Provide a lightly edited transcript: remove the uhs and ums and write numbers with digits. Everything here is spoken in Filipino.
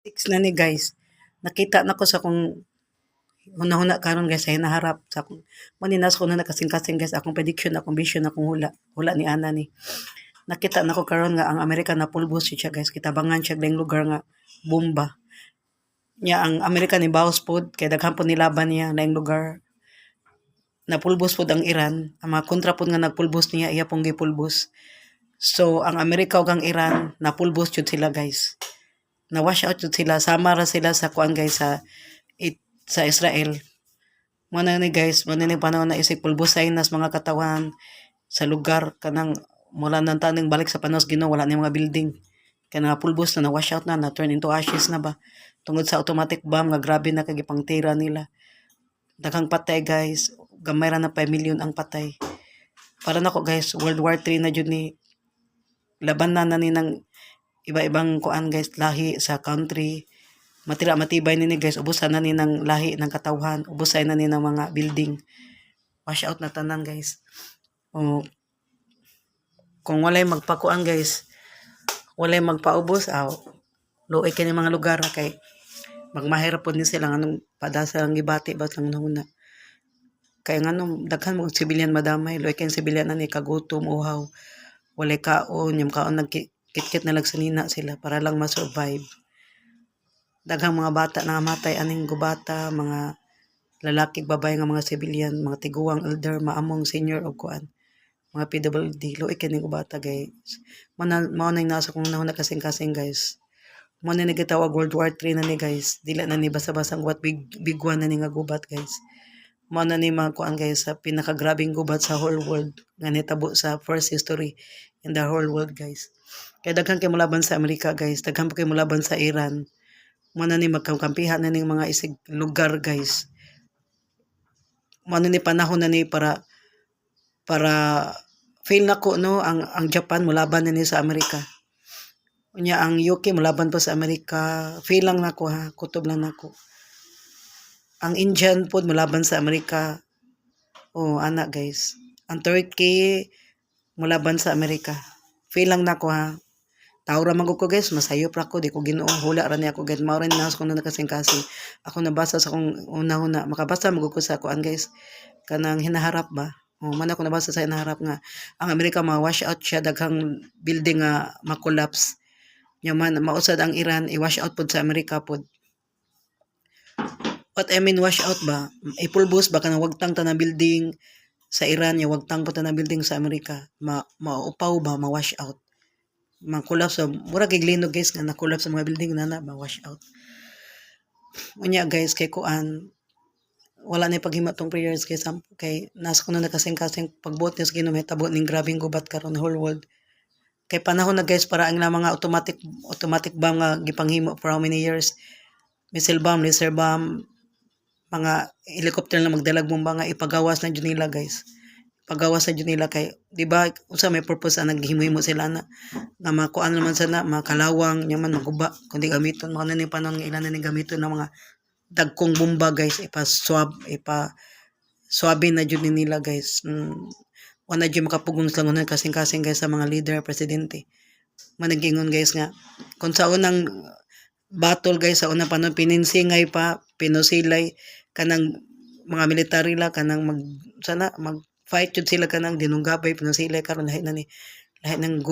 Six na ni guys. Nakita na ko sa kung huna-huna karon guys sa hinaharap sa akong maninas ko na nakasing-kasing guys akong prediction, akong vision, akong hula ni ana ni. Nakita na ko karon nga ang Amerika na pulbos siya guys. Kitabangan siya lang lugar nga bomba. Nya ang Amerika ni bawas pod kay daghan pod nilaban niya laing lugar. Napulbos pod ang Iran. Ang mga kontra pod nga nagpulbos niya iya pong gipulbos. So ang Amerika ug ang Iran napulbos jud sila guys. Na wash out jud sila, sama ra sila sa kuan guys sa Israel. Mo na ni guys, mo na ni panahon na isig pulbosay nas mga katawan sa lugar kanang mula nang taning balik sa panos Ginoo wala ni mga building. Kaya nga pulbos na wash out na turn into ashes na ba. Tungod sa automatic bomb nga grabe na kagipang tira nila. Daghang patay guys, gamay ra na 5 million ang patay. Para nako guys, World War 3 na jud ni laban na ni ng iba-ibang kuan guys lahi sa country. Matira matibay ni guys, ubusan na ni ng lahi ng katawhan, ubusan na ni ng mga building. Wash out na tanan guys. O kung walay magpakuan guys, walay magpaubos luoy kini mga lugar kay magmahirap pod ni sila nganong padasa lang gibati ba lang nahuna. Kay nganong daghan mo sibilyan madamay, luoy kay sibilyan na ni kagutom uhaw. Walay kaon, yung kaon nagkit-kit na lang sanina sila para lang ma-survive. Daghang mga bata na matay aning gubata, mga lalaki babae nga mga civilian, mga tiguang elder, maamong senior og kuan, mga PWD, luoy kini gubata guys. Mao na nasa kung nahuna kasing-kasing guys. Mao na nagitawag World War 3 na ni guys. Dila na ni basa-basang what big one na ni nga gubat guys. Mao na ni mga kuan guys sa pinakagrabing gubat sa whole world nga nitabo sa first history in the whole world guys. Kaya daghan kay mulaban sa Amerika guys, daghan pa kay mulaban sa Iran. Mao na ni magkampihan na ning mga isig lugar guys. Mao na ni panahon na ni para feel nako no ang Japan mulaban na ni sa Amerika. Unya ang UK mulaban pa sa Amerika. Feel lang nako ha, kutob lang nako. Ang Indian pod mulaban sa Amerika. Ana guys. Ang Turkey mulaban sa Amerika. Feel lang nako ha. Taura man ko guys, masayop ra ko, di ko Ginoo, hula ra ni ako guys. Mao rin nas ko na nakasing-kasing. Ako nabasa sa akong una-una, makabasa mo ko sa kuan guys. Kanang hinaharap ba? Man ako nabasa sa hinaharap nga ang Amerika ma-wash out siya daghang building nga ma-collapse. Nya man mausad ang Iran i-wash out pod sa Amerika pod. What I mean wash out ba? Ipulbos ba kanang wagtang tanang building sa Iran, nya wagtang po tanang building sa Amerika. Maupaw ba ma-wash out? Ma-collapse mura kay glinog guys nga na-collapse sa mga building na ma-wash out. Unya guys kay kuan wala na paghimo tong prayers kay nas ko na nakasing-kasing pagbuot ni sa Ginoo mahitabo ning grabeng gubat karon whole world. Kay panahon na guys para ang mga automatic bomb nga gipanghimo for how many years. Missile bomb, laser bomb, mga helicopter na magdalag bomba nga ipagawas na jud nila guys. Pagawas sa nila kay di ba unsa may purpose ang naghimo sila na nga makuan naman sana makalawang nyaman maguba kundi gamiton mo na ni panon nga ilan na ni gamiton ng mga dagkong bomba guys swabe na jud nila guys. Wala jud makapugong slangonan kasing-kasing guys sa mga leader presidente. Managingon guys nga kung sa unang battle guys sa unang panon pininsingay pa pinusilay kanang mga military la kanang mag fight jud sila kanang dinunggabay pinusilay karon lahi ng